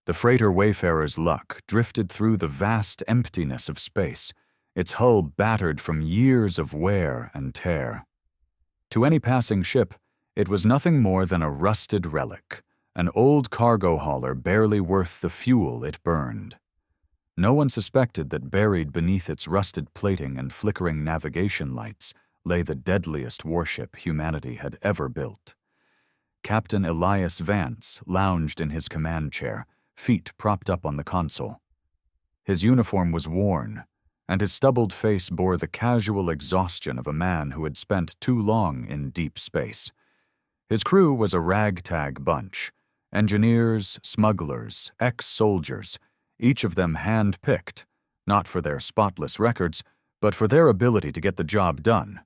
The freighter Wayfarer's Luck drifted through the vast emptiness of space, its hull battered from years of wear and tear. To any passing ship, it was nothing more than a rusted relic, an old cargo hauler barely worth the fuel it burned. No one suspected that buried beneath its rusted plating and flickering navigation lights lay the deadliest warship humanity had ever built. Captain Elias Vance lounged in his command chair, feet propped up on the console. His uniform was worn, and his stubbled face bore the casual exhaustion of a man who had spent too long in deep space. His crew was a ragtag bunch, engineers, smugglers, ex-soldiers, each of them hand-picked, not for their spotless records, but for their ability to get the job done.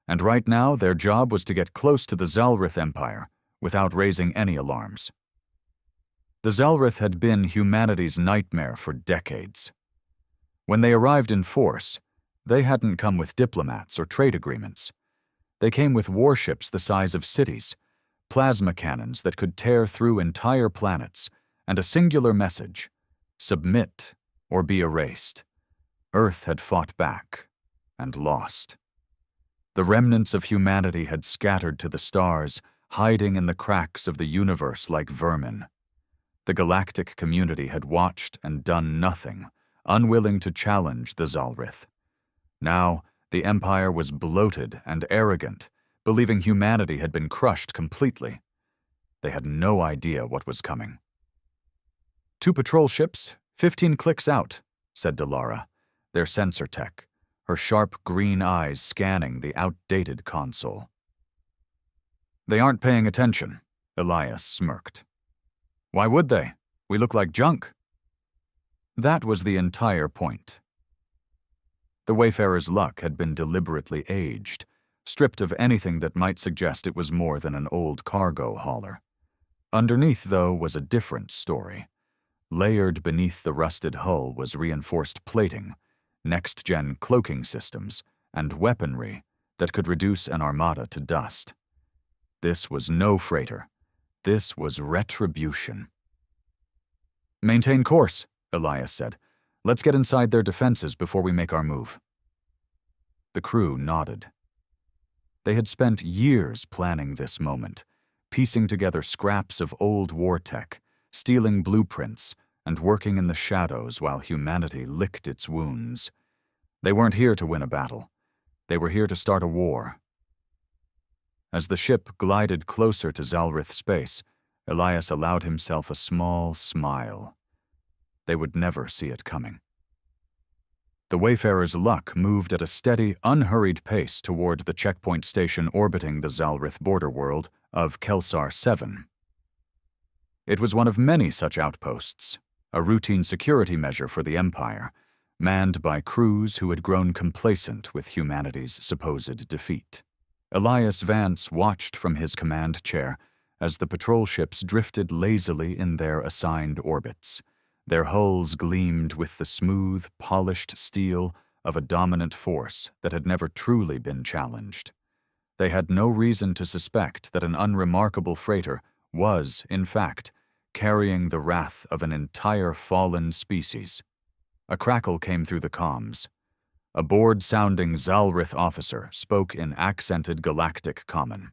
And right now, their job was to get close to the Zalrith Empire without raising any alarms. The Zalrith had been humanity's nightmare for decades. When they arrived in force, they hadn't come with diplomats or trade agreements. They came with warships the size of cities, plasma cannons that could tear through entire planets, and a singular message: submit or be erased. Earth had fought back and lost. The remnants of humanity had scattered to the stars, hiding in the cracks of the universe like vermin. The galactic community had watched and done nothing, unwilling to challenge the Zalrith. Now, the Empire was bloated and arrogant, believing humanity had been crushed completely. They had no idea what was coming. 2 patrol ships, 15 clicks out, said Delara, their sensor tech, her sharp green eyes scanning the outdated console. They aren't paying attention, Elias smirked. Why would they? We look like junk. That was the entire point. The Wayfarer's Luck had been deliberately aged, stripped of anything that might suggest it was more than an old cargo hauler. Underneath, though, was a different story. Layered beneath the rusted hull was reinforced plating, next-gen cloaking systems, and weaponry that could reduce an armada to dust. This was no freighter. This was retribution. Maintain course, Elias said. Let's get inside their defenses before we make our move. The crew nodded. They had spent years planning this moment, piecing together scraps of old war tech, stealing blueprints, and working in the shadows while humanity licked its wounds. They weren't here to win a battle. They were here to start a war. As the ship glided closer to Zalrith space, Elias allowed himself a small smile. They would never see it coming. The Wayfarer's Luck moved at a steady, unhurried pace toward the checkpoint station orbiting the Zalrith border world of Kelsar 7. It was one of many such outposts, a routine security measure for the Empire, manned by crews who had grown complacent with humanity's supposed defeat. Elias Vance watched from his command chair as the patrol ships drifted lazily in their assigned orbits. Their hulls gleamed with the smooth, polished steel of a dominant force that had never truly been challenged. They had no reason to suspect that an unremarkable freighter was, in fact, carrying the wrath of an entire fallen species. A crackle came through the comms. A bored-sounding Zalrith officer spoke in accented galactic common.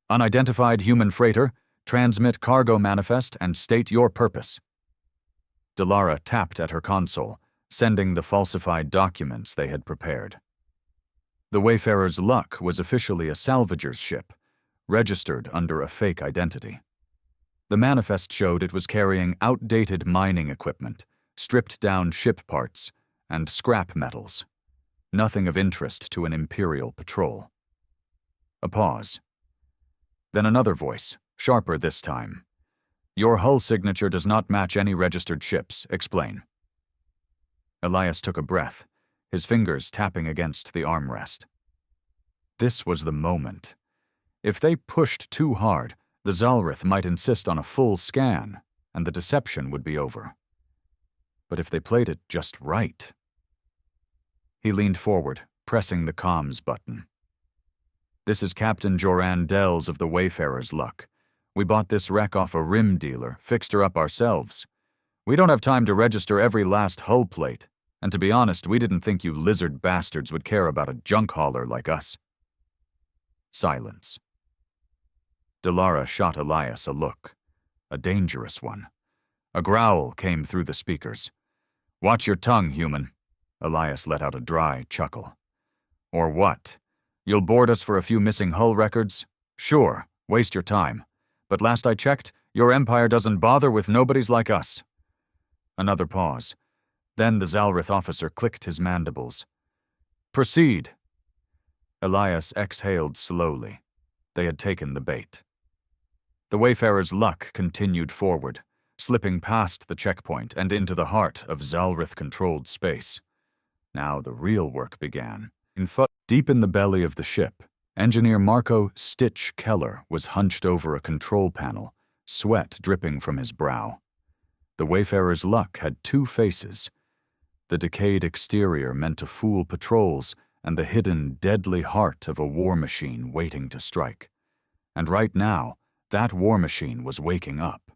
Unidentified human freighter, transmit cargo manifest and state your purpose. Delara tapped at her console, sending the falsified documents they had prepared. The Wayfarer's Luck was officially a salvager's ship, registered under a fake identity. The manifest showed it was carrying outdated mining equipment, stripped-down ship parts, and scrap metals. Nothing of interest to an Imperial patrol. A pause. Then another voice, sharper this time. Your hull signature does not match any registered ships. Explain. Elias took a breath, his fingers tapping against the armrest. This was the moment. If they pushed too hard, the Zalrith might insist on a full scan, and the deception would be over. But if they played it just right... He leaned forward, pressing the comms button. This is Captain Joran Dells of the Wayfarer's Luck. We bought this wreck off a rim dealer, fixed her up ourselves. We don't have time to register every last hull plate, and to be honest, we didn't think you lizard bastards would care about a junk hauler like us." Silence. Delara shot Elias a look, a dangerous one. A growl came through the speakers. "Watch your tongue, human." Elias let out a dry chuckle. "Or what? You'll board us for a few missing hull records? Sure, waste your time. But last I checked, your empire doesn't bother with nobodies like us." Another pause. Then the Zalrith officer clicked his mandibles. "Proceed." Elias exhaled slowly. They had taken the bait. The Wayfarer's luck continued forward, slipping past the checkpoint and into the heart of Zalrith-controlled space. Now the real work began. Deep in the belly of the ship, Engineer Marco "Stitch" Keller was hunched over a control panel, sweat dripping from his brow. The Wayfarer's luck had two faces. The decayed exterior meant to fool patrols and the hidden, deadly heart of a war machine waiting to strike. And right now, that war machine was waking up.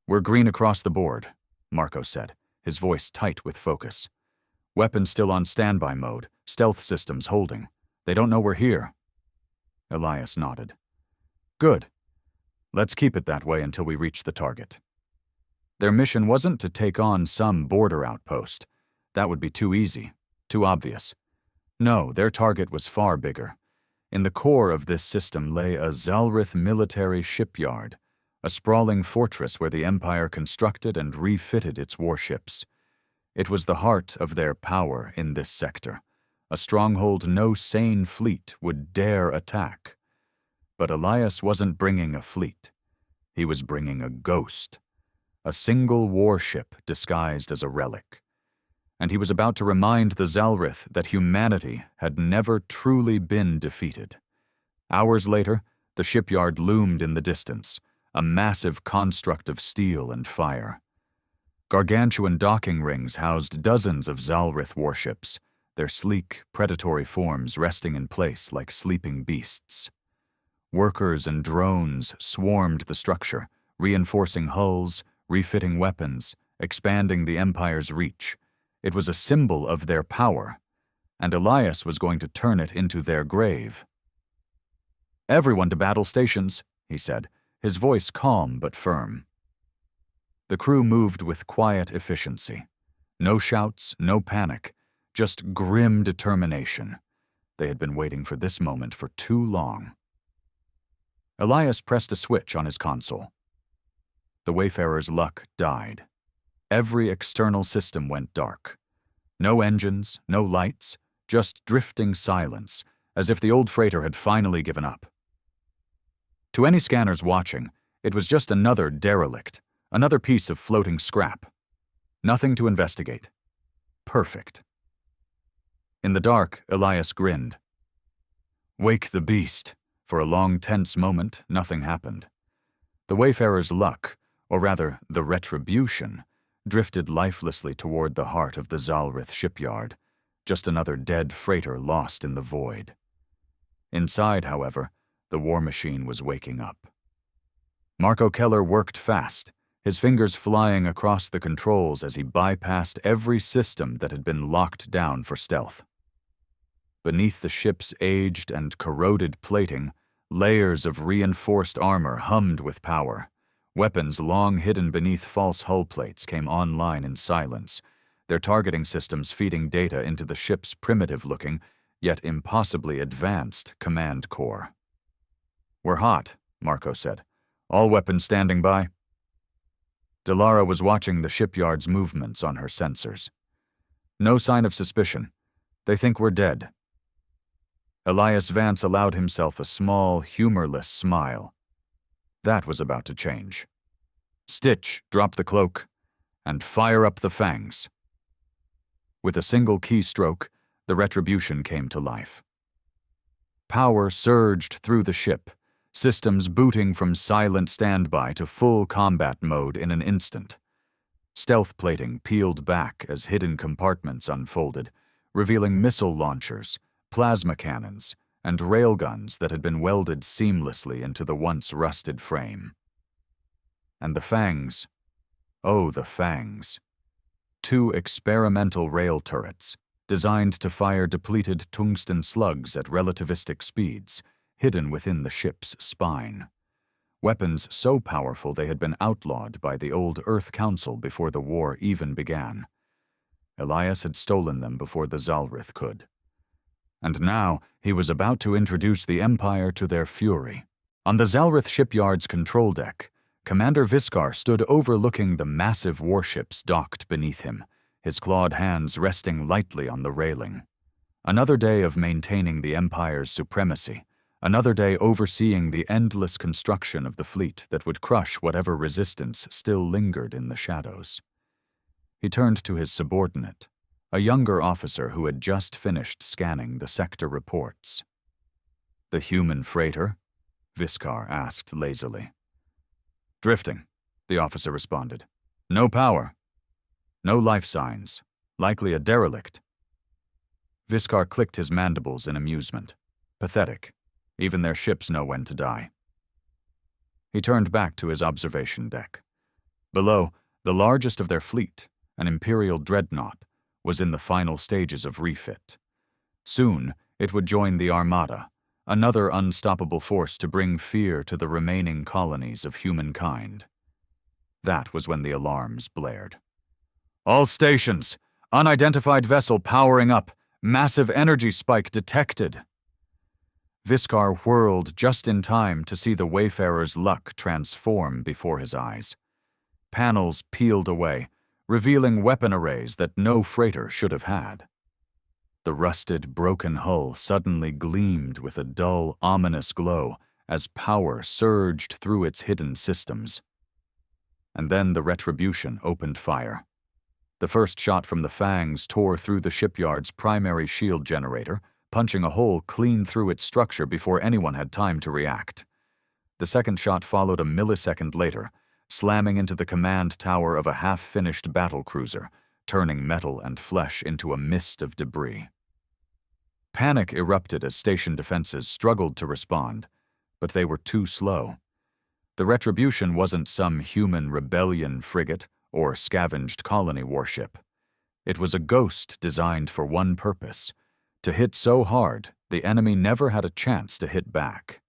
"We're green across the board," Marco said, his voice tight with focus. "Weapons still on standby mode, stealth systems holding. They don't know we're here." Elias nodded. "Good. Let's keep it that way until we reach the target." Their mission wasn't to take on some border outpost. That would be too easy, too obvious. No, their target was far bigger. In the core of this system lay a Zalrith military shipyard, a sprawling fortress where the Empire constructed and refitted its warships. It was the heart of their power in this sector, a stronghold no sane fleet would dare attack. But Elias wasn't bringing a fleet. He was bringing a ghost, a single warship disguised as a relic. And he was about to remind the Zalrith that humanity had never truly been defeated. Hours later, the shipyard loomed in the distance, a massive construct of steel and fire. Gargantuan docking rings housed dozens of Zalrith warships, their sleek, predatory forms resting in place like sleeping beasts. Workers and drones swarmed the structure, reinforcing hulls, refitting weapons, expanding the Empire's reach. It was a symbol of their power, and Elias was going to turn it into their grave. "Everyone to battle stations," he said, his voice calm but firm. The crew moved with quiet efficiency. No shouts, no panic, just grim determination. They had been waiting for this moment for too long. Elias pressed a switch on his console. The Wayfarer's luck died. Every external system went dark. No engines, no lights, just drifting silence, as if the old freighter had finally given up. To any scanners watching, it was just another derelict, another piece of floating scrap. Nothing to investigate. Perfect. In the dark, Elias grinned. "Wake the beast." For a long, tense moment, nothing happened. The Wayfarer's luck, or rather, the retribution, drifted lifelessly toward the heart of the Zalrith shipyard, just another dead freighter lost in the void. Inside, however, the war machine was waking up. Marco Keller worked fast, his fingers flying across the controls as he bypassed every system that had been locked down for stealth. Beneath the ship's aged and corroded plating, layers of reinforced armor hummed with power. Weapons long hidden beneath false hull plates came online in silence, their targeting systems feeding data into the ship's primitive-looking, yet impossibly advanced command core. "We're hot," Marco said. "All weapons standing by." Delara was watching the shipyard's movements on her sensors. "No sign of suspicion. They think we're dead." Elias Vance allowed himself a small, humorless smile. That was about to change. "Stitch, drop the cloak, and fire up the fangs." With a single keystroke, the retribution came to life. Power surged through the ship, systems booting from silent standby to full combat mode in an instant. Stealth plating peeled back as hidden compartments unfolded, revealing missile launchers, plasma cannons, and railguns that had been welded seamlessly into the once rusted frame. And the fangs. Oh, the fangs. 2 experimental rail turrets, designed to fire depleted tungsten slugs at relativistic speeds, hidden within the ship's spine. Weapons so powerful they had been outlawed by the old Earth Council before the war even began. Elias had stolen them before the Zalrith could. And now he was about to introduce the Empire to their fury. On the Zalrith shipyard's control deck, Commander Viskar stood overlooking the massive warships docked beneath him, his clawed hands resting lightly on the railing. Another day of maintaining the Empire's supremacy, another day overseeing the endless construction of the fleet that would crush whatever resistance still lingered in the shadows. He turned to his subordinate, a younger officer who had just finished scanning the sector reports. "The human freighter?" Viskar asked lazily. "Drifting," the officer responded. "No power. No life signs. Likely a derelict." Viskar clicked his mandibles in amusement. Pathetic. Even their ships know when to die. He turned back to his observation deck. Below, the largest of their fleet, an Imperial dreadnought, was in the final stages of refit. Soon, it would join the Armada, another unstoppable force to bring fear to the remaining colonies of humankind. That was when the alarms blared. "All stations! Unidentified vessel powering up! Massive energy spike detected!" Viskar whirled just in time to see the Wayfarer's luck transform before his eyes. Panels peeled away, revealing weapon arrays that no freighter should have had. The rusted, broken hull suddenly gleamed with a dull, ominous glow as power surged through its hidden systems. And then the Retribution opened fire. The first shot from the fangs tore through the shipyard's primary shield generator, punching a hole clean through its structure before anyone had time to react. The second shot followed a millisecond later, slamming into the command tower of a half-finished battlecruiser, turning metal and flesh into a mist of debris. Panic erupted as station defenses struggled to respond, but they were too slow. The Retribution wasn't some human rebellion frigate or scavenged colony warship. It was a ghost designed for one purpose: to hit so hard the enemy never had a chance to hit back.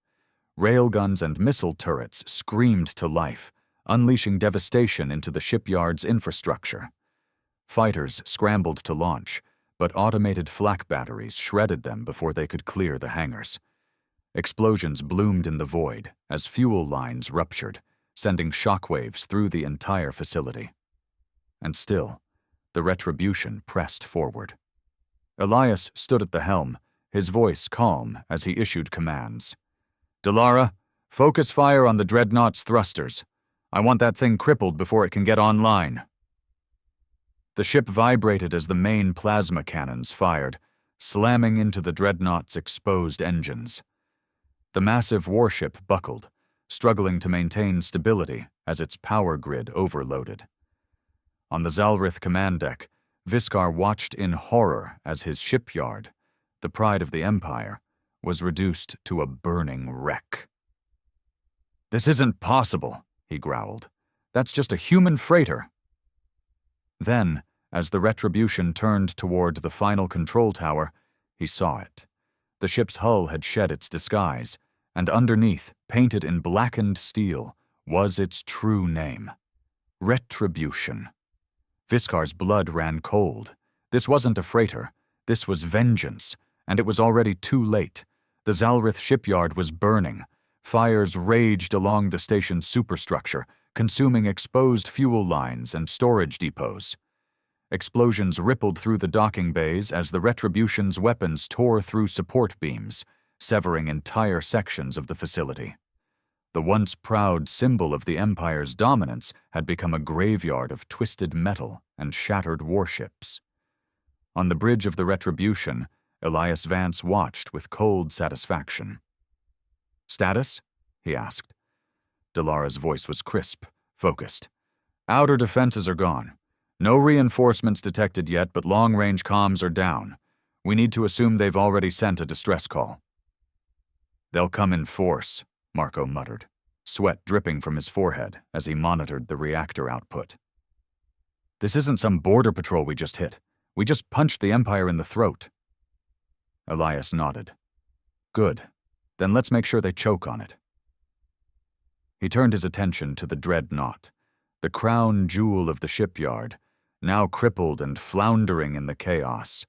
Railguns and missile turrets screamed to life, unleashing devastation into the shipyard's infrastructure. Fighters scrambled to launch, but automated flak batteries shredded them before they could clear the hangars. Explosions bloomed in the void as fuel lines ruptured, sending shockwaves through the entire facility. And still, the Retribution pressed forward. Elias stood at the helm, his voice calm as he issued commands. "Delara, focus fire on the dreadnought's thrusters. I want that thing crippled before it can get online." The ship vibrated as the main plasma cannons fired, slamming into the dreadnought's exposed engines. The massive warship buckled, struggling to maintain stability as its power grid overloaded. On the Zalrith command deck, Viskar watched in horror as his shipyard, the pride of the Empire, was reduced to a burning wreck. "This isn't possible," he growled. "That's just a human freighter." Then, as the Retribution turned toward the final control tower, he saw it. The ship's hull had shed its disguise, and underneath, painted in blackened steel, was its true name: Retribution. Viskar's blood ran cold. This wasn't a freighter. This was vengeance, and it was already too late. The Zalrith shipyard was burning. Fires raged along the station's superstructure, consuming exposed fuel lines and storage depots. Explosions rippled through the docking bays as the Retribution's weapons tore through support beams, severing entire sections of the facility. The once proud symbol of the Empire's dominance had become a graveyard of twisted metal and shattered warships. On the bridge of the Retribution, Elias Vance watched with cold satisfaction. "Status?" he asked. Delara's voice was crisp, focused. "Outer defenses are gone. No reinforcements detected yet, but long-range comms are down. We need to assume they've already sent a distress call." They'll come in force, Marco muttered, sweat dripping from his forehead as he monitored the reactor output. This isn't some border patrol we just hit. We just punched the Empire in the throat. Elias nodded. Good. Then let's make sure they choke on it. He turned his attention to the dreadnought, the crown jewel of the shipyard, now crippled and floundering in the chaos.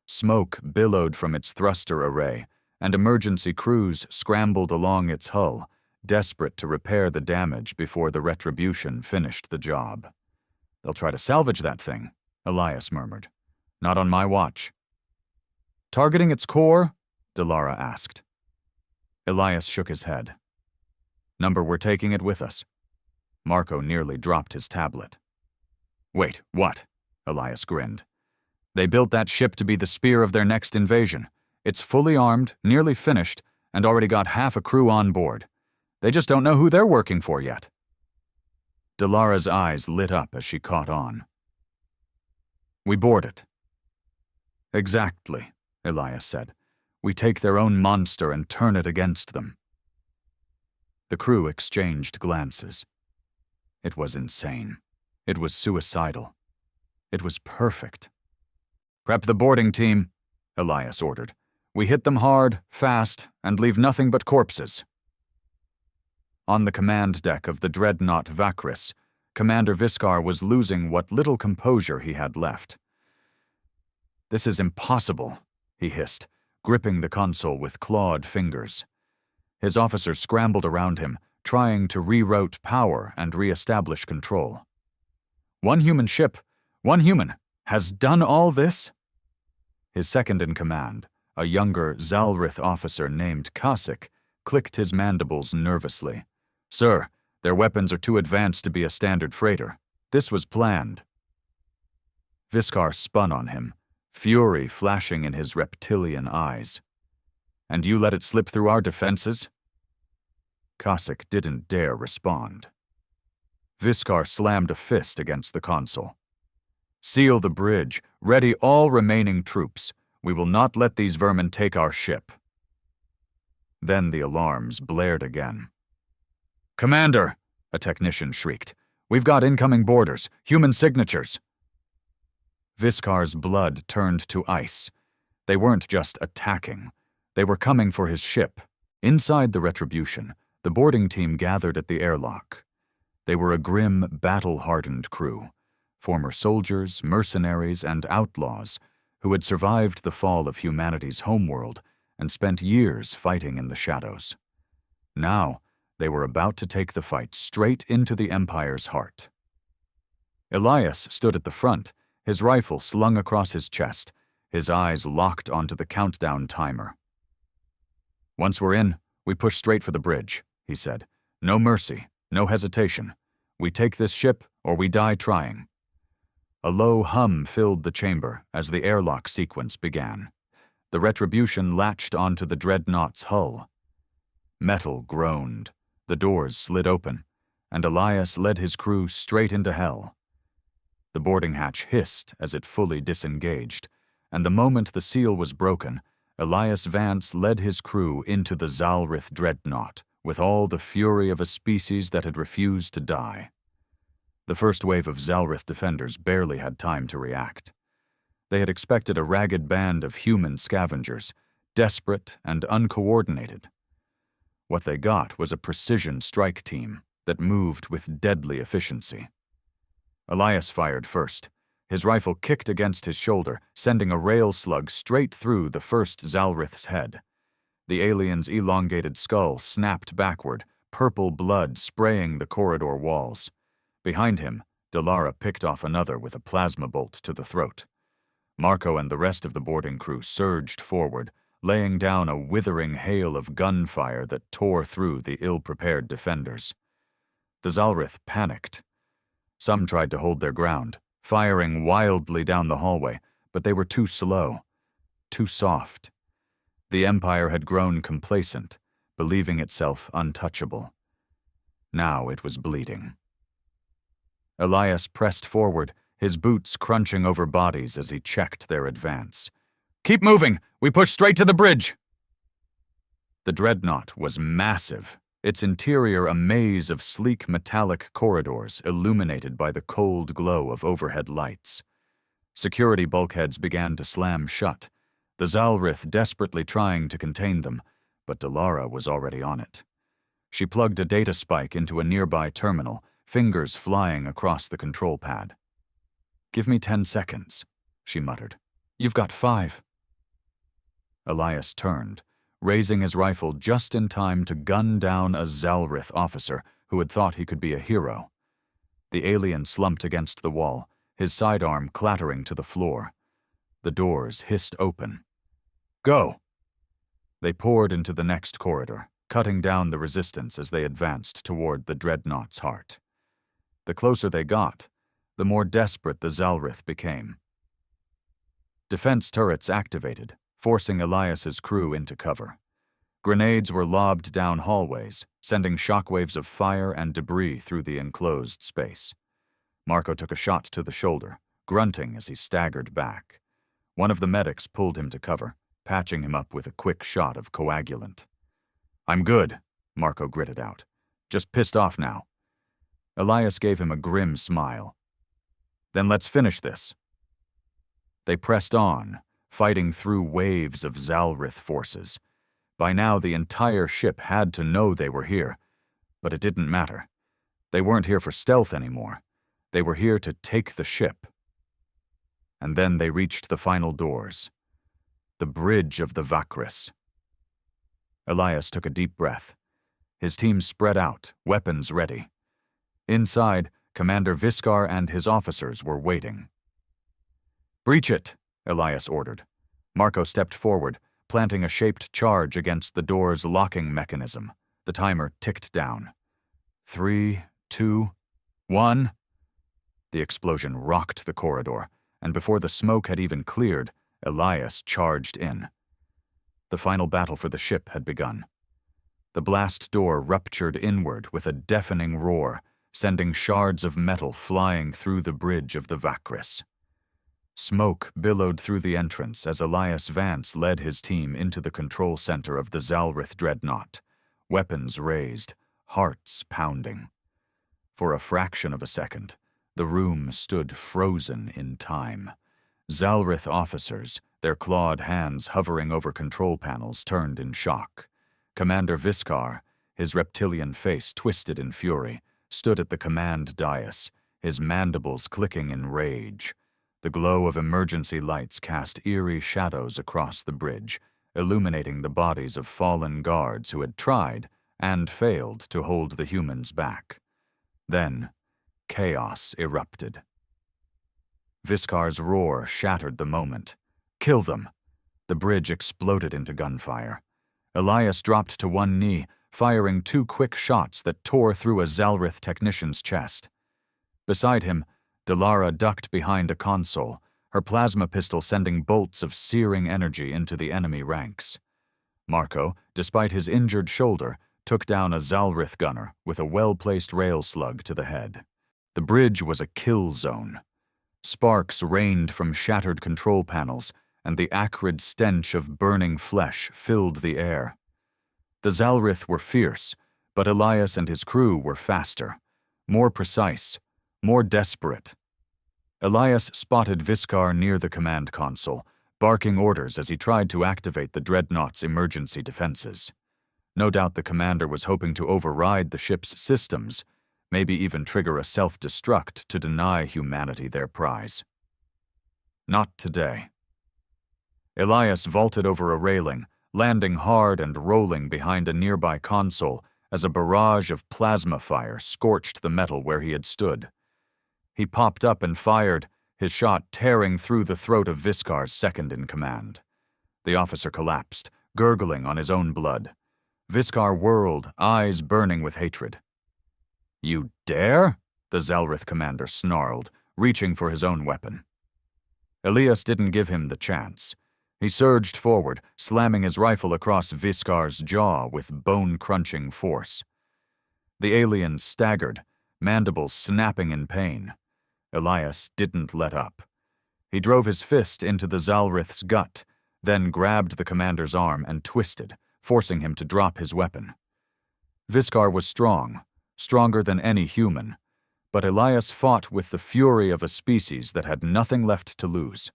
Smoke billowed from its thruster array, and emergency crews scrambled along its hull, desperate to repair the damage before the Retribution finished the job. They'll try to salvage that thing, Elias murmured. Not on my watch. Targeting its core? Delara asked. Elias shook his head. Number, we're taking it with us. Marco nearly dropped his tablet. Wait, what? Elias grinned. They built that ship to be the spear of their next invasion. It's fully armed, nearly finished, and already got half a crew on board. They just don't know who they're working for yet. Delara's eyes lit up as she caught on. We board it. Exactly, Elias said. We take their own monster and turn it against them. The crew exchanged glances. It was insane. It was suicidal. It was perfect. Prep the boarding team, Elias ordered. We hit them hard, fast, and leave nothing but corpses. On the command deck of the dreadnought Vakris, Commander Viscar was losing what little composure he had left. This is impossible, he hissed, gripping the console with clawed fingers. His officers scrambled around him, trying to reroute power and re-establish control. One human ship, one human, has done all this? His second-in-command, a younger Zalrith officer named Kasik, clicked his mandibles nervously. Sir, their weapons are too advanced to be a standard freighter. This was planned. Viscar spun on him, fury flashing in his reptilian eyes. And you let it slip through our defenses? Kasik didn't dare respond. Viscar slammed a fist against the console. Seal the bridge, ready all remaining troops. We will not let these vermin take our ship. Then the alarms blared again. Commander, a technician shrieked. We've got incoming boarders, human signatures. Viscar's blood turned to ice. They weren't just attacking. They were coming for his ship. Inside the Retribution, the boarding team gathered at the airlock. They were a grim, battle-hardened crew, former soldiers, mercenaries, and outlaws who had survived the fall of humanity's homeworld and spent years fighting in the shadows. Now, they were about to take the fight straight into the Empire's heart. Elias stood at the front, his rifle slung across his chest, his eyes locked onto the countdown timer. Once we're in, we push straight for the bridge, he said. No mercy, no hesitation. We take this ship or we die trying. A low hum filled the chamber as the airlock sequence began. The Retribution latched onto the dreadnought's hull. Metal groaned, the doors slid open, and Elias led his crew straight into hell. The boarding hatch hissed as it fully disengaged, and the moment the seal was broken, Elias Vance led his crew into the Zalrith dreadnought with all the fury of a species that had refused to die. The first wave of Zalrith defenders barely had time to react. They had expected a ragged band of human scavengers, desperate and uncoordinated. What they got was a precision strike team that moved with deadly efficiency. Elias fired first. His rifle kicked against his shoulder, sending a rail slug straight through the first Zalrith's head. The alien's elongated skull snapped backward, purple blood spraying the corridor walls. Behind him, Delara picked off another with a plasma bolt to the throat. Marco and the rest of the boarding crew surged forward, laying down a withering hail of gunfire that tore through the ill-prepared defenders. The Zalrith panicked. Some tried to hold their ground, firing wildly down the hallway, but they were too slow, too soft. The Empire had grown complacent, believing itself untouchable. Now it was bleeding. Elias pressed forward, his boots crunching over bodies as he checked their advance. "Keep moving! We push straight to the bridge!" The dreadnought was massive, its interior a maze of sleek metallic corridors illuminated by the cold glow of overhead lights. Security bulkheads began to slam shut, the Zalrith desperately trying to contain them, but Delara was already on it. She plugged a data spike into a nearby terminal, fingers flying across the control pad. "Give me 10 seconds, she muttered. "You've got 5. Elias turned, raising his rifle just in time to gun down a Zalrith officer who had thought he could be a hero. The alien slumped against the wall, his sidearm clattering to the floor. The doors hissed open. "Go!" They poured into the next corridor, cutting down the resistance as they advanced toward the dreadnought's heart. The closer they got, the more desperate the Zalrith became. Defense turrets activated, forcing Elias's crew into cover. Grenades were lobbed down hallways, sending shockwaves of fire and debris through the enclosed space. Marco took a shot to the shoulder, grunting as he staggered back. One of the medics pulled him to cover, patching him up with a quick shot of coagulant. "I'm good," Marco gritted out. "Just pissed off now." Elias gave him a grim smile. "Then let's finish this." They pressed on, fighting through waves of Zalrith forces. By now the entire ship had to know they were here, but it didn't matter. They weren't here for stealth anymore. They were here to take the ship. And then they reached the final doors. The bridge of the Vakris. Elias took a deep breath. His team spread out, weapons ready. Inside, Commander Viskar and his officers were waiting. "Breach it," Elias ordered. Marco stepped forward, planting a shaped charge against the door's locking mechanism. The timer ticked down. 3, 2, 1. The explosion rocked the corridor, and before the smoke had even cleared, Elias charged in. The final battle for the ship had begun. The blast door ruptured inward with a deafening roar, sending shards of metal flying through the bridge of the Vakris. Smoke billowed through the entrance as Elias Vance led his team into the control center of the Zalrith dreadnought, weapons raised, hearts pounding. For a fraction of a second, the room stood frozen in time. Zalrith officers, their clawed hands hovering over control panels, turned in shock. Commander Viskar, his reptilian face twisted in fury, stood at the command dais, his mandibles clicking in rage. The glow of emergency lights cast eerie shadows across the bridge, illuminating the bodies of fallen guards who had tried and failed to hold the humans back. Then, chaos erupted. Viskar's roar shattered the moment. "Kill them!" The bridge exploded into gunfire. Elias dropped to one knee, firing 2 quick shots that tore through a Zalrith technician's chest. Beside him, Delara ducked behind a console, her plasma pistol sending bolts of searing energy into the enemy ranks. Marco, despite his injured shoulder, took down a Zalrith gunner with a well-placed rail slug to the head. The bridge was a kill zone. Sparks rained from shattered control panels, and the acrid stench of burning flesh filled the air. The Zalrith were fierce, but Elias and his crew were faster, more precise, more desperate. Elias spotted Viskar near the command console, barking orders as he tried to activate the dreadnought's emergency defenses. No doubt the commander was hoping to override the ship's systems, maybe even trigger a self-destruct to deny humanity their prize. Not today. Elias vaulted over a railing, landing hard and rolling behind a nearby console as a barrage of plasma fire scorched the metal where he had stood. He popped up and fired, his shot tearing through the throat of Viskar's second-in-command. The officer collapsed, gurgling on his own blood. Viskar whirled, eyes burning with hatred. "You dare?" the Zalrith commander snarled, reaching for his own weapon. Elias didn't give him the chance. He surged forward, slamming his rifle across Viskar's jaw with bone-crunching force. The alien staggered, mandibles snapping in pain. Elias didn't let up. He drove his fist into the Zalrith's gut, then grabbed the commander's arm and twisted, forcing him to drop his weapon. Viscar was strong, stronger than any human, but Elias fought with the fury of a species that had nothing left to lose.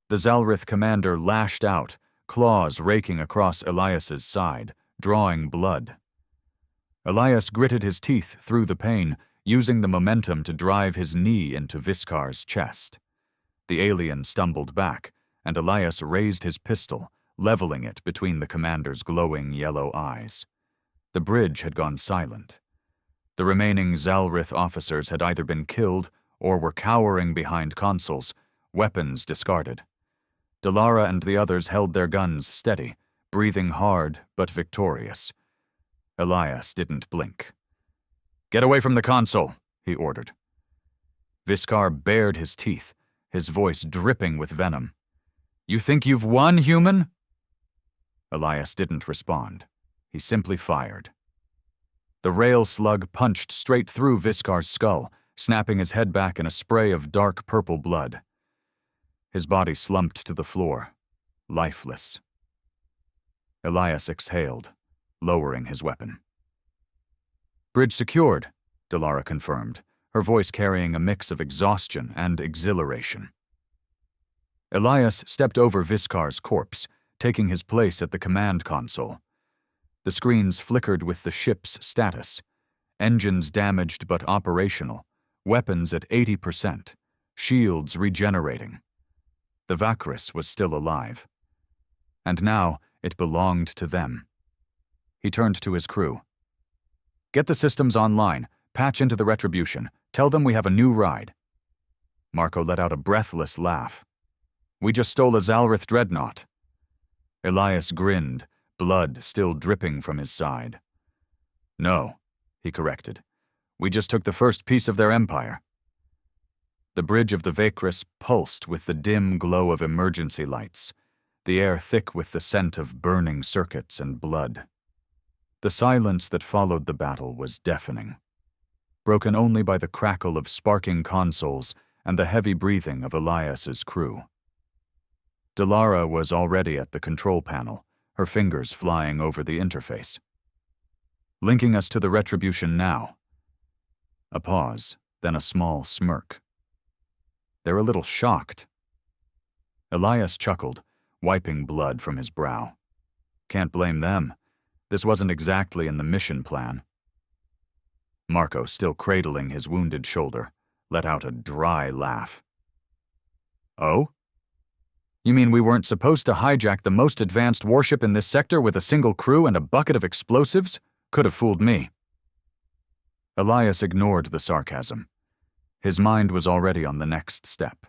The Zalrith commander lashed out, claws raking across Elias's side, drawing blood. Elias gritted his teeth through the pain, using the momentum to drive his knee into Viscar's chest. The alien stumbled back, and Elias raised his pistol, leveling it between the commander's glowing yellow eyes. The bridge had gone silent. The remaining Zalrith officers had either been killed or were cowering behind consoles, weapons discarded. Delara and the others held their guns steady, breathing hard but victorious. Elias didn't blink. "Get away from the console," he ordered. Viscar bared his teeth, his voice dripping with venom. "You think you've won, human?" Elias didn't respond. He simply fired. The rail slug punched straight through Viscar's skull, snapping his head back in a spray of dark purple blood. His body slumped to the floor, lifeless. Elias exhaled, lowering his weapon. "Bridge secured," Delara confirmed, her voice carrying a mix of exhaustion and exhilaration. Elias stepped over Viscar's corpse, taking his place at the command console. The screens flickered with the ship's status. Engines damaged but operational, weapons at 80%, shields regenerating. The Vakris was still alive. And now it belonged to them. He turned to his crew. "Get the systems online, patch into the Retribution, tell them we have a new ride." Marco let out a breathless laugh. "We just stole a Zalrith dreadnought." Elias grinned, blood still dripping from his side. "No," he corrected. "We just took the first piece of their empire." The bridge of the Vakris pulsed with the dim glow of emergency lights, the air thick with the scent of burning circuits and blood. The silence that followed the battle was deafening, broken only by the crackle of sparking consoles and the heavy breathing of Elias's crew. Delara was already at the control panel, her fingers flying over the interface. "Linking us to the Retribution now." A pause, then a small smirk. "They're a little shocked." Elias chuckled, wiping blood from his brow. "Can't blame them. This wasn't exactly in the mission plan." Marco, still cradling his wounded shoulder, let out a dry laugh. "Oh? You mean we weren't supposed to hijack the most advanced warship in this sector with a single crew and a bucket of explosives? Could have fooled me." Elias ignored the sarcasm. His mind was already on the next step.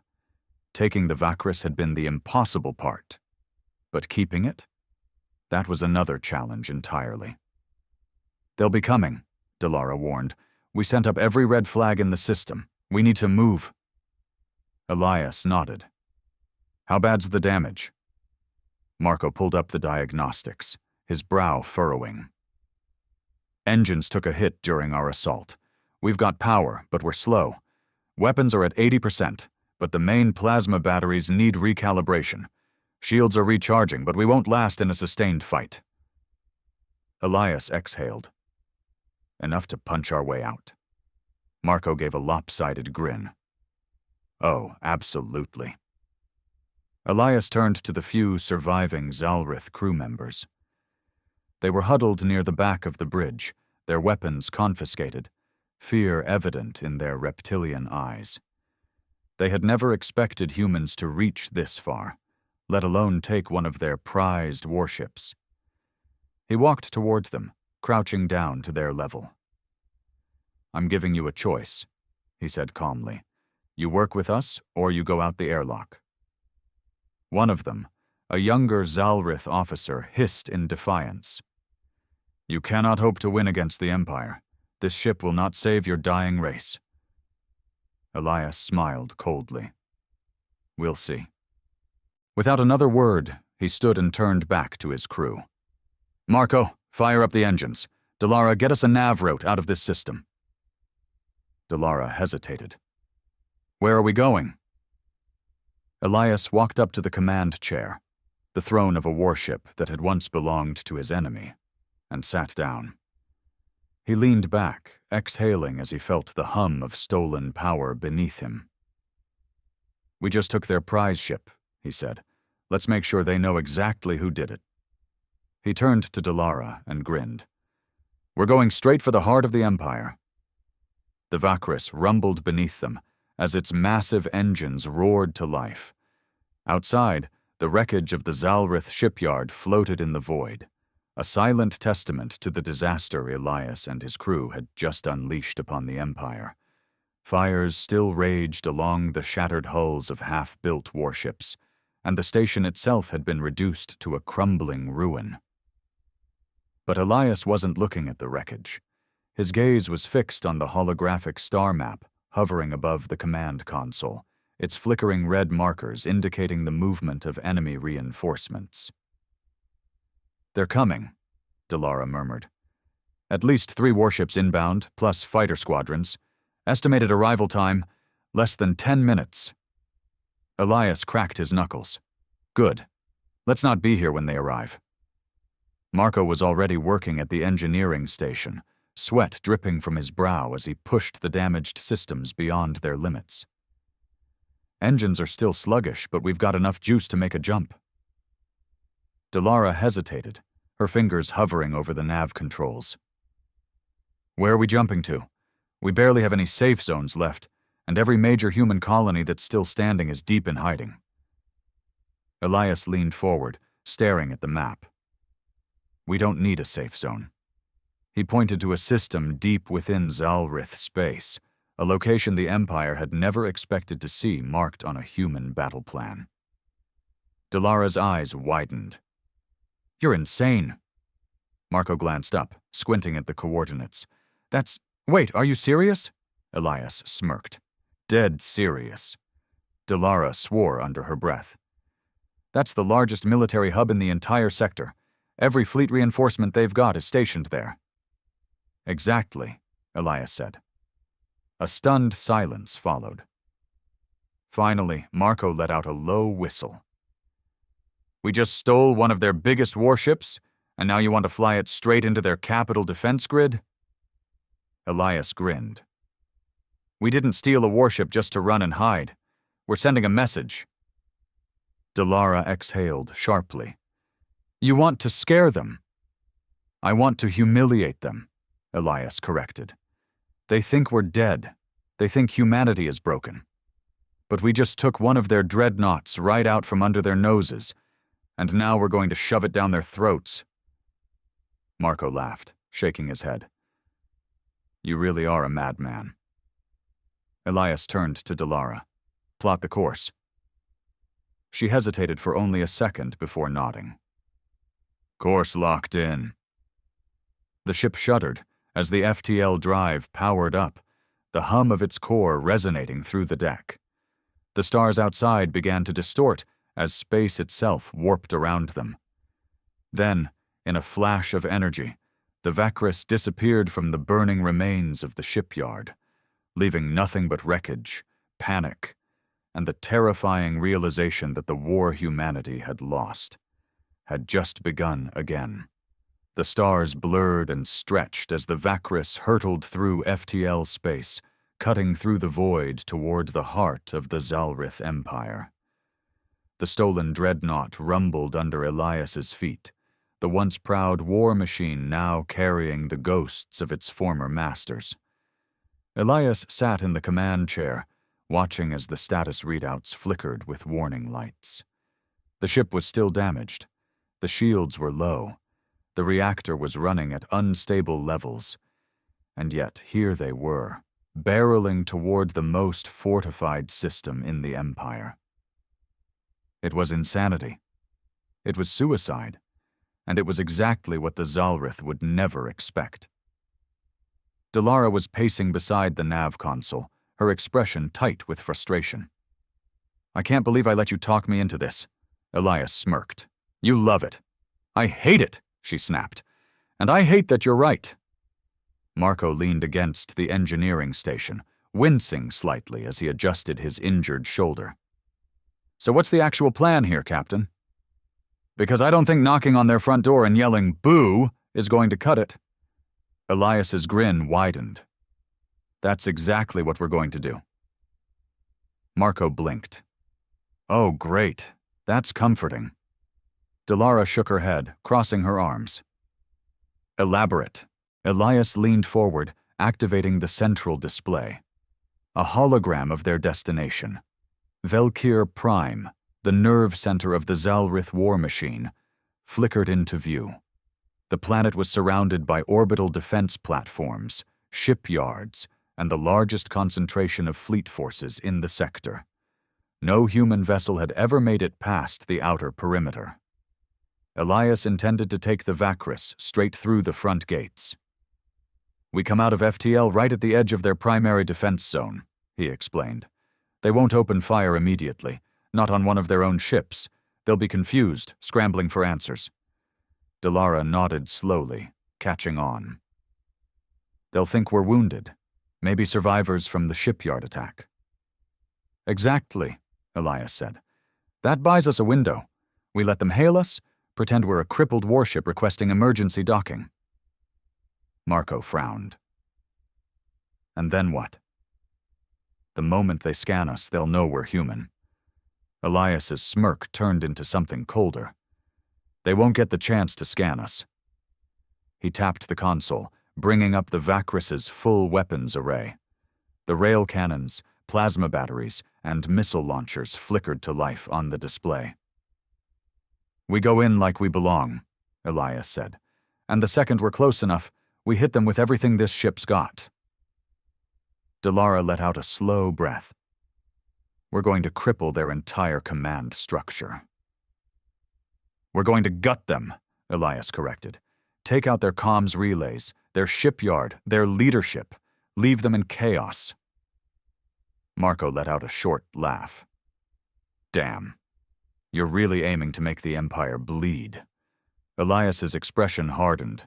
Taking the Vakris had been the impossible part. But keeping it? That was another challenge entirely. "They'll be coming," Delara warned. "We sent up every red flag in the system. We need to move." Elias nodded. "How bad's the damage?" Marco pulled up the diagnostics, his brow furrowing. "Engines took a hit during our assault. We've got power, but we're slow. Weapons are at 80%, but the main plasma batteries need recalibration. Shields are recharging, but we won't last in a sustained fight." Elias exhaled. "Enough to punch our way out." Marco gave a lopsided grin. "Oh, absolutely." Elias turned to the few surviving Zalrith crew members. They were huddled near the back of the bridge, their weapons confiscated, fear evident in their reptilian eyes. They had never expected humans to reach this far, let alone take one of their prized warships. He walked toward them, crouching down to their level. "I'm giving you a choice," he said calmly. "You work with us, or you go out the airlock." One of them, a younger Zalrith officer, hissed in defiance. "You cannot hope to win against the Empire. This ship will not save your dying race." Elias smiled coldly. "We'll see." Without another word, he stood and turned back to his crew. "Marco, fire up the engines. Delara, get us a nav route out of this system." Delara hesitated. "Where are we going?" Elias walked up to the command chair. the throne of a warship that had once belonged to his enemy, and sat down. He leaned back, exhaling as he felt the hum of stolen power beneath him. "We just took their prize ship," he said. "Let's make sure they know exactly who did it." He turned to Delara and grinned. "We're going straight for the heart of the Empire." The Vakris rumbled beneath them as its massive engines roared to life. Outside, the wreckage of the Zalrith shipyard floated in the void, a silent testament to the disaster Elias and his crew had just unleashed upon the Empire. Fires still raged along the shattered hulls of half-built warships, and the station itself had been reduced to a crumbling ruin. But Elias wasn't looking at the wreckage. His gaze was fixed on the holographic star map hovering above the command console, its flickering red markers indicating the movement of enemy reinforcements. "They're coming," Delara murmured. "At least 3 warships inbound, plus fighter squadrons. Estimated arrival time, less than 10 minutes. Elias cracked his knuckles. "Good. Let's not be here when they arrive." Marco was already working at the engineering station, sweat dripping from his brow as he pushed the damaged systems beyond their limits. "Engines are still sluggish, but we've got enough juice to make a jump." Delara hesitated, her fingers hovering over the nav controls. "Where are we jumping to? We barely have any safe zones left, and every major human colony that's still standing is deep in hiding." Elias leaned forward, staring at the map. "We don't need a safe zone." He pointed to a system deep within Zalrith space, a location the Empire had never expected to see marked on a human battle plan. Delara's eyes widened. "You're insane." Marco glanced up, squinting at the coordinates. Wait, are you serious?" Elias smirked. "Dead serious." Delara swore under her breath. "That's the largest military hub in the entire sector. Every fleet reinforcement they've got is stationed there." "Exactly," Elias said. A stunned silence followed. Finally, Marco let out a low whistle. "We just stole one of their biggest warships, and now you want to fly it straight into their capital defense grid?" Elias grinned. "We didn't steal a warship just to run and hide. We're sending a message." Delara exhaled sharply. "You want to scare them." "I want to humiliate them," Elias corrected. "They think we're dead. They think humanity is broken. But we just took one of their dreadnoughts right out from under their noses, and now we're going to shove it down their throats." Marco laughed, shaking his head. "You really are a madman." Elias turned to Delara. "Plot the course." She hesitated for only a second before nodding. "Course locked in." The ship shuddered as the FTL drive powered up, the hum of its core resonating through the deck. The stars outside began to distort as space itself warped around them. Then, in a flash of energy, the Vakris disappeared from the burning remains of the shipyard, leaving nothing but wreckage, panic, and the terrifying realization that the war humanity had lost had just begun again. The stars blurred and stretched as the Vakris hurtled through FTL space, cutting through the void toward the heart of the Zalrith Empire. The stolen dreadnought rumbled under Elias's feet, the once proud war machine now carrying the ghosts of its former masters. Elias sat in the command chair, watching as the status readouts flickered with warning lights. The ship was still damaged. The shields were low. The reactor was running at unstable levels. And yet here they were, barreling toward the most fortified system in the Empire. It was insanity. It was suicide. And it was exactly what the Zalrith would never expect. Delara was pacing beside the nav console, her expression tight with frustration. "I can't believe I let you talk me into this," Elias smirked. "You love it." "I hate it," she snapped. "And I hate that you're right." Marco leaned against the engineering station, wincing slightly as he adjusted his injured shoulder. "So what's the actual plan here, Captain?" Because I don't think knocking on their front door and yelling, "Boo!" is going to cut it. Elias's grin widened. That's exactly what we're going to do. Marco blinked. Oh, great. That's comforting. Delara shook her head, crossing her arms. Elaborate. Elias leaned forward, activating the central display. A hologram of their destination. Velkir Prime, the nerve center of the Zalrith war machine, flickered into view. The planet was surrounded by orbital defense platforms, shipyards, and the largest concentration of fleet forces in the sector. No human vessel had ever made it past the outer perimeter. Elias intended to take the Vakris straight through the front gates. We come out of FTL right at the edge of their primary defense zone, he explained. They won't open fire immediately, not on one of their own ships. They'll be confused, scrambling for answers. Delara nodded slowly, catching on. They'll think we're wounded, maybe survivors from the shipyard attack. Exactly, Elias said. That buys us a window. We let them hail us, pretend we're a crippled warship requesting emergency docking. Marco frowned. And then what? The moment they scan us, they'll know we're human. Elias's smirk turned into something colder. They won't get the chance to scan us. He tapped the console, bringing up the Vakris's full weapons array. The rail cannons, plasma batteries, and missile launchers flickered to life on the display. We go in like we belong, Elias said, and the second we're close enough, we hit them with everything this ship's got. Delara let out a slow breath. We're going to cripple their entire command structure. We're going to gut them, Elias corrected. Take out their comms relays, their shipyard, their leadership. Leave them in chaos. Marco let out a short laugh. Damn. You're really aiming to make the Empire bleed. Elias's expression hardened.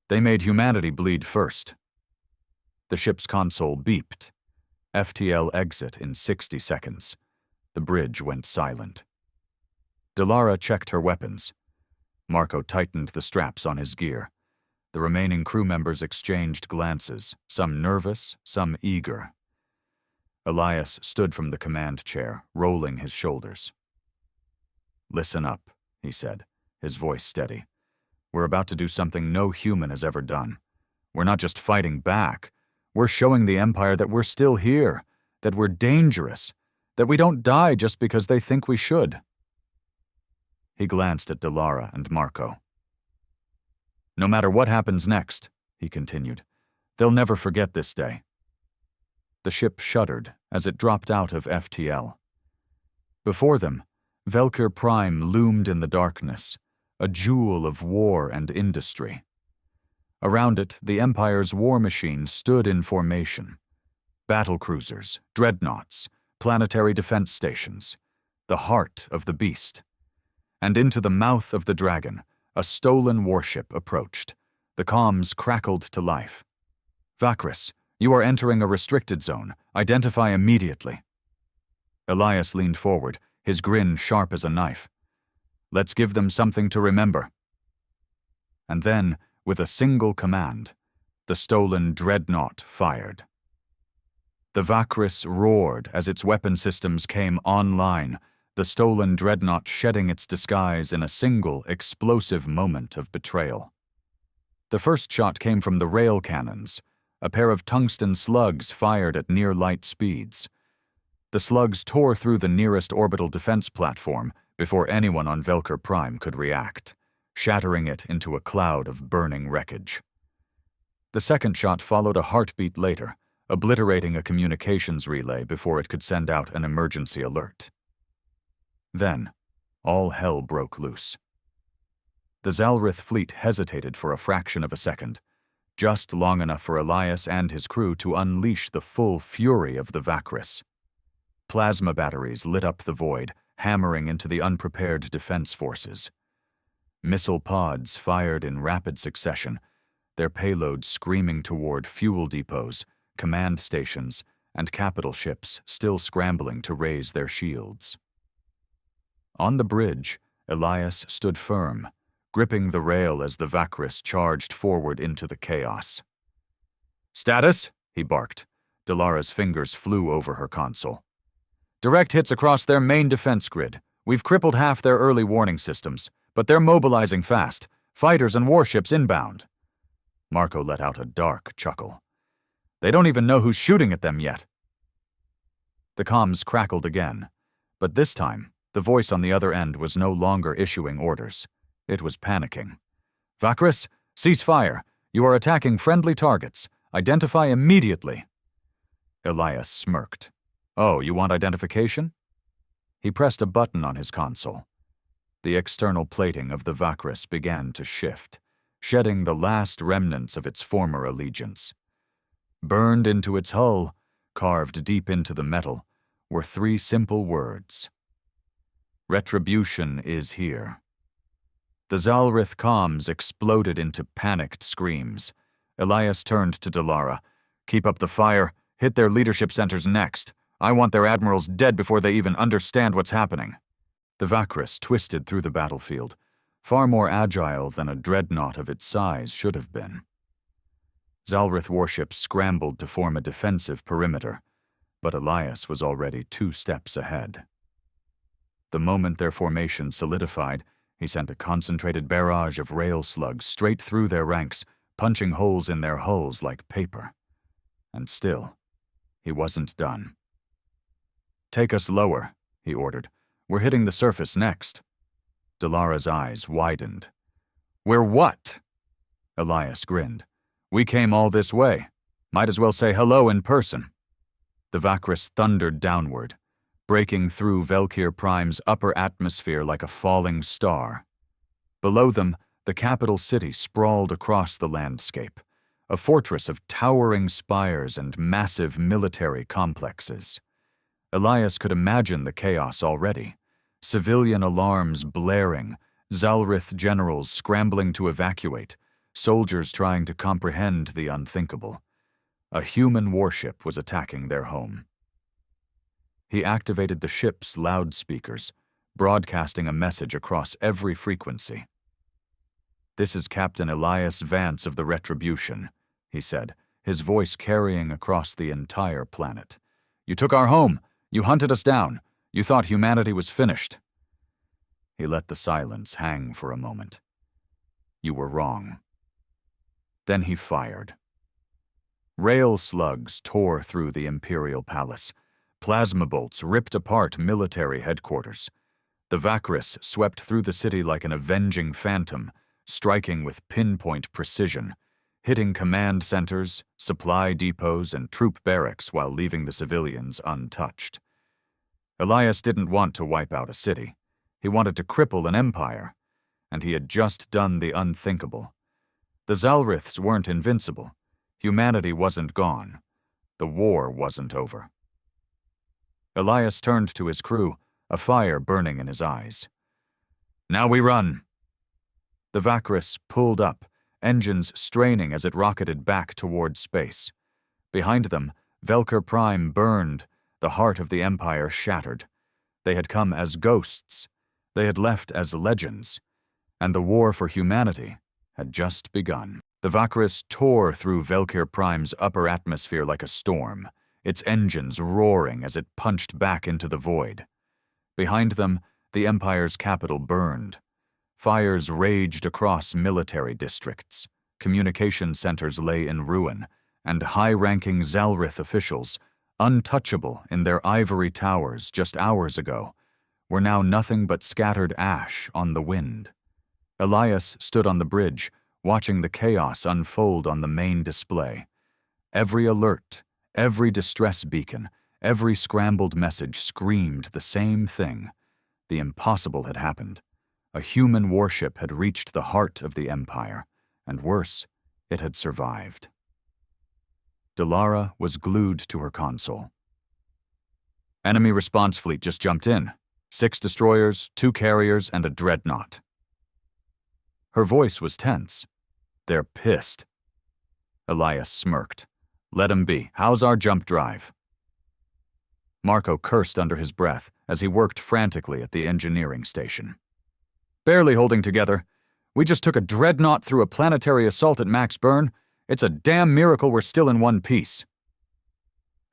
They made humanity bleed first. The ship's console beeped. FTL exit in 60 seconds. The bridge went silent. Delara checked her weapons. Marco tightened the straps on his gear. The remaining crew members exchanged glances, some nervous, some eager. Elias stood from the command chair, rolling his shoulders. Listen up, he said, his voice steady. We're about to do something no human has ever done. We're not just fighting back. We're showing the Empire that we're still here, that we're dangerous, that we don't die just because they think we should. He glanced at Delara and Marco. No matter what happens next, he continued, they'll never forget this day. The ship shuddered as it dropped out of FTL. Before them, Velkir Prime loomed in the darkness, a jewel of war and industry. Around it, the Empire's war machine stood in formation. Battlecruisers, dreadnoughts, planetary defense stations, the heart of the beast. And into the mouth of the dragon, a stolen warship approached. The comms crackled to life. Vakris, you are entering a restricted zone. Identify immediately. Elias leaned forward, his grin sharp as a knife. Let's give them something to remember. And then, with a single command, the stolen dreadnought fired. The Vakris roared as its weapon systems came online, the stolen dreadnought shedding its disguise in a single, explosive moment of betrayal. The first shot came from the rail cannons, a pair of tungsten slugs fired at near-light speeds. The slugs tore through the nearest orbital defense platform before anyone on Velkir Prime could react, shattering it into a cloud of burning wreckage. The second shot followed a heartbeat later, obliterating a communications relay before it could send out an emergency alert. Then, all hell broke loose. The Zalrith fleet hesitated for a fraction of a second, just long enough for Elias and his crew to unleash the full fury of the Vakris. Plasma batteries lit up the void, hammering into the unprepared defense forces. Missile pods fired in rapid succession, their payloads screaming toward fuel depots, command stations, and capital ships still scrambling to raise their shields. On the bridge, Elias stood firm, gripping the rail as the Vakris charged forward into the chaos. "Status?" he barked. Dalara's fingers flew over her console. "Direct hits across their main defense grid. We've crippled half their early warning systems, but they're mobilizing fast. Fighters and warships inbound." Marco let out a dark chuckle. "They don't even know who's shooting at them yet." The comms crackled again, but this time, the voice on the other end was no longer issuing orders. It was panicking. "Vakris, cease fire. You are attacking friendly targets. Identify immediately." Elias smirked. "Oh, you want identification?" He pressed a button on his console. The external plating of the Vakris began to shift, shedding the last remnants of its former allegiance. Burned into its hull, carved deep into the metal, were 3 simple words. "Retribution is here." The Zalrith comms exploded into panicked screams. Elias turned to Dalara. "Keep up the fire. Hit their leadership centers next. I want their admirals dead before they even understand what's happening." The Vakris twisted through the battlefield, far more agile than a dreadnought of its size should have been. Zalrith warships scrambled to form a defensive perimeter, but Elias was already 2 steps ahead. The moment their formation solidified, he sent a concentrated barrage of rail slugs straight through their ranks, punching holes in their hulls like paper. And still, he wasn't done. "Take us lower," he ordered. "We're hitting the surface next." Dalara's eyes widened. "We're what?" Elias grinned. "We came all this way. Might as well say hello in person." The Vakris thundered downward, breaking through Velkir Prime's upper atmosphere like a falling star. Below them, the capital city sprawled across the landscape, a fortress of towering spires and massive military complexes. Elias could imagine the chaos already. Civilian alarms blaring, Zalrith generals scrambling to evacuate, soldiers trying to comprehend the unthinkable. A human warship was attacking their home. He activated the ship's loudspeakers, broadcasting a message across every frequency. "This is Captain Elias Vance of the Retribution," he said, his voice carrying across the entire planet. "You took our home. You hunted us down. You thought humanity was finished." He let the silence hang for a moment. "You were wrong." Then he fired. Rail slugs tore through the Imperial Palace. Plasma bolts ripped apart military headquarters. The Vakris swept through the city like an avenging phantom, striking with pinpoint precision, hitting command centers, supply depots, and troop barracks while leaving the civilians untouched. Elias didn't want to wipe out a city. He wanted to cripple an empire, and he had just done the unthinkable. The Zalriths weren't invincible. Humanity wasn't gone. The war wasn't over. Elias turned to his crew, a fire burning in his eyes. "Now we run." The Vakris pulled up, engines straining as it rocketed back toward space. Behind them, Velkir Prime burned, the heart of the Empire shattered. They had come as ghosts. They had left as legends. And the war for humanity had just begun. The Vakris tore through Velkir Prime's upper atmosphere like a storm, its engines roaring as it punched back into the void. Behind them, the Empire's capital burned. Fires raged across military districts. Communication centers lay in ruin, and high-ranking Zalrith officials, untouchable in their ivory towers just hours ago, were now nothing but scattered ash on the wind. Elias stood on the bridge, watching the chaos unfold on the main display. Every alert, every distress beacon, every scrambled message screamed the same thing. The impossible had happened. A human warship had reached the heart of the Empire, and worse, it had survived. Dalara was glued to her console. "Enemy response fleet just jumped in. 6 destroyers, 2 carriers, and a dreadnought." Her voice was tense. "They're pissed." Elias smirked. "Let 'em be. How's our jump drive?" Marco cursed under his breath as he worked frantically at the engineering station. Barely holding together. We just took a dreadnought through a planetary assault at max burn. It's a damn miracle we're still in one piece.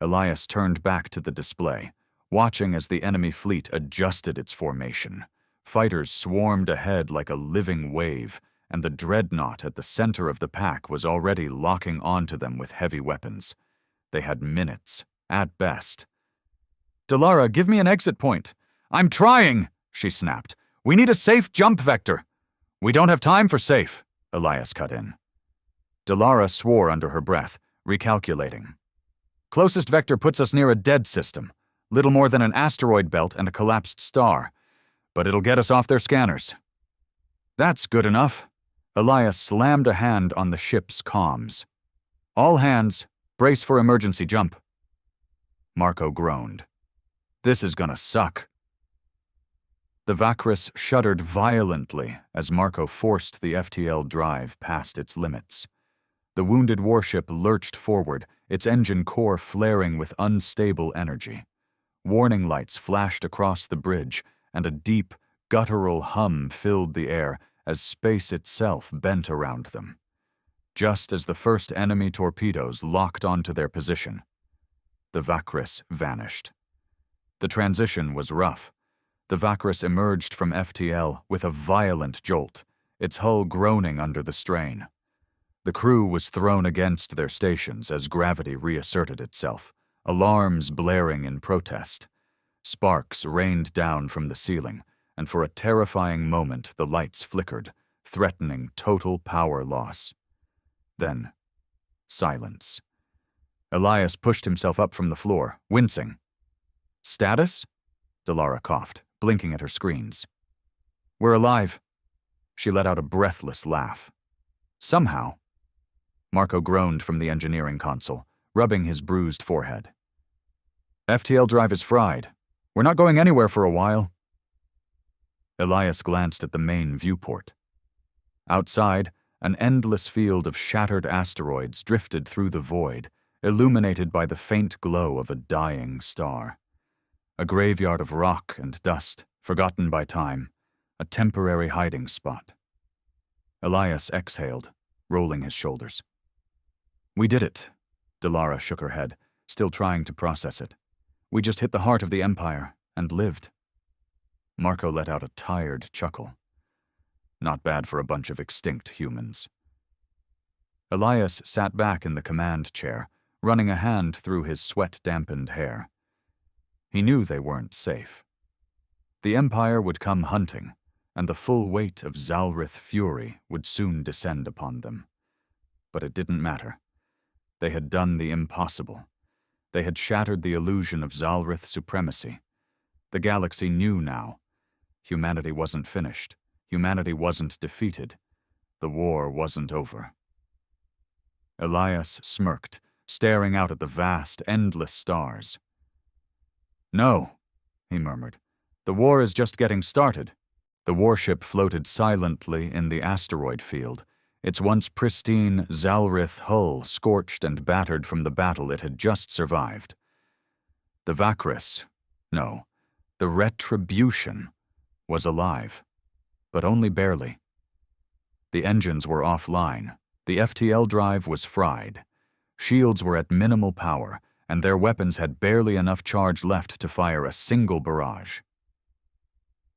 Elias turned back to the display, watching as the enemy fleet adjusted its formation. Fighters swarmed ahead like a living wave, and the dreadnought at the center of the pack was already locking onto them with heavy weapons. They had minutes, at best. "Delara, give me an exit point." "I'm trying," she snapped. "We need a safe jump vector." "We don't have time for safe," Elias cut in. Delara swore under her breath, recalculating. "Closest vector puts us near a dead system, little more than an asteroid belt and a collapsed star. But it'll get us off their scanners." "That's good enough." Elias slammed a hand on the ship's comms. "All hands, brace for emergency jump." Marco groaned. "This is gonna suck." The Vakris shuddered violently as Marco forced the FTL drive past its limits. The wounded warship lurched forward, its engine core flaring with unstable energy. Warning lights flashed across the bridge, and a deep, guttural hum filled the air as space itself bent around them. Just as the first enemy torpedoes locked onto their position, the Vakris vanished. The transition was rough. The Vakris emerged from FTL with a violent jolt, its hull groaning under the strain. The crew was thrown against their stations as gravity reasserted itself, alarms blaring in protest. Sparks rained down from the ceiling, and for a terrifying moment the lights flickered, threatening total power loss. Then, silence. Elias pushed himself up from the floor, wincing. "Status?" Delara coughed, blinking at her screens. "We're alive." She let out a breathless laugh. "Somehow." Marco groaned from the engineering console, rubbing his bruised forehead. "FTL drive is fried. We're not going anywhere for a while." Elias glanced at the main viewport. Outside, an endless field of shattered asteroids drifted through the void, illuminated by the faint glow of a dying star. A graveyard of rock and dust, forgotten by time, a temporary hiding spot. Elias exhaled, rolling his shoulders. "We did it." Delara shook her head, still trying to process it. "We just hit the heart of the Empire and lived." Marco let out a tired chuckle. Not bad for a bunch of extinct humans. Elias sat back in the command chair, running a hand through his sweat-dampened hair. He knew they weren't safe. The Empire would come hunting, and the full weight of Zalrith fury would soon descend upon them. But it didn't matter. They had done the impossible. They had shattered the illusion of Zalrith supremacy. The galaxy knew now. Humanity wasn't finished. Humanity wasn't defeated. The war wasn't over. Elias smirked, staring out at the vast, endless stars. "No," he murmured. "The war is just getting started." The warship floated silently in the asteroid field, its once pristine Zalrith hull scorched and battered from the battle it had just survived. The the Retribution, was alive, but only barely. The engines were offline, the FTL drive was fried, shields were at minimal power, and their weapons had barely enough charge left to fire a single barrage.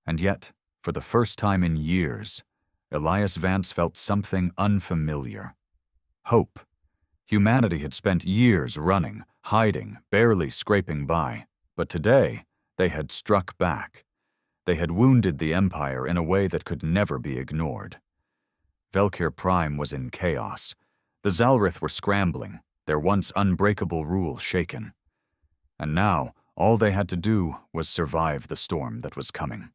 And yet, for the first time in years, Elias Vance felt something unfamiliar. Hope. Humanity had spent years running, hiding, barely scraping by, but today they had struck back. They had wounded the Empire in a way that could never be ignored. Velkir Prime was in chaos. The Zalrith were scrambling, their once unbreakable rule shaken. And now, all they had to do was survive the storm that was coming.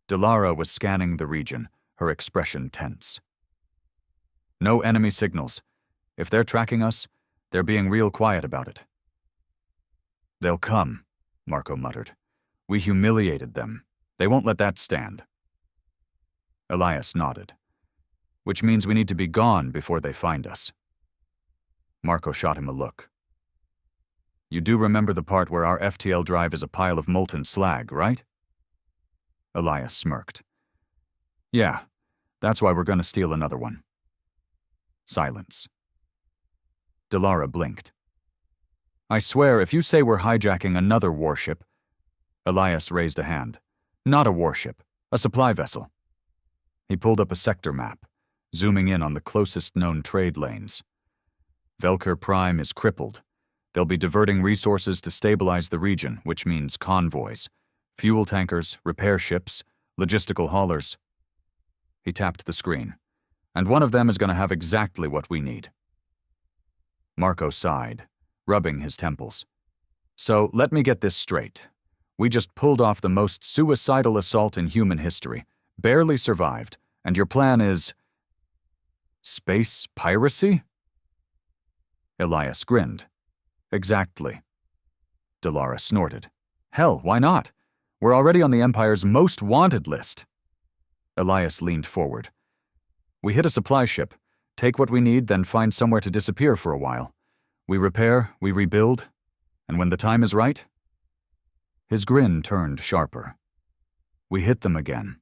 Delara was scanning the region, her expression tense. "No enemy signals. If they're tracking us, they're being real quiet about it." "They'll come," Marco muttered. "We humiliated them. They won't let that stand." Elias nodded. "Which means we need to be gone before they find us." Marco shot him a look. "You do remember the part where our FTL drive is a pile of molten slag, right?" Elias smirked. Yeah, that's why we're gonna steal another one. Silence. Delara blinked. I swear, if you say we're hijacking another warship— Elias raised a hand. Not a warship, a supply vessel. He pulled up a sector map, zooming in on the closest known trade lanes. Velker Prime is crippled. They'll be diverting resources to stabilize the region, which means convoys, fuel tankers, repair ships, logistical haulers. He tapped the screen. And one of them is going to have exactly what we need. Marco sighed, rubbing his temples. So let me get this straight. We just pulled off the most suicidal assault in human history, barely survived, and your plan is— space piracy? Elias grinned. Exactly. Delara snorted. Hell, why not? We're already on the Empire's most wanted list. Elias leaned forward. We hit a supply ship, take what we need, then find somewhere to disappear for a while. We repair, we rebuild, and when the time is right— His grin turned sharper. We hit them again.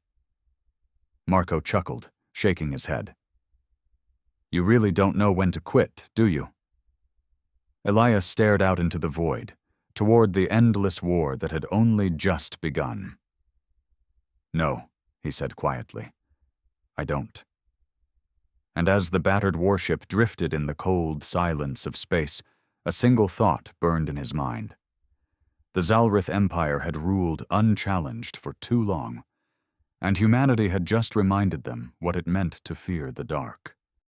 Marco chuckled, shaking his head. You really don't know when to quit, do you? Elias stared out into the void, toward the endless war that had only just begun. No, he said quietly. I don't. And as the battered warship drifted in the cold silence of space, a single thought burned in his mind. The Zalrith Empire had ruled unchallenged for too long, and humanity had just reminded them what it meant to fear the dark.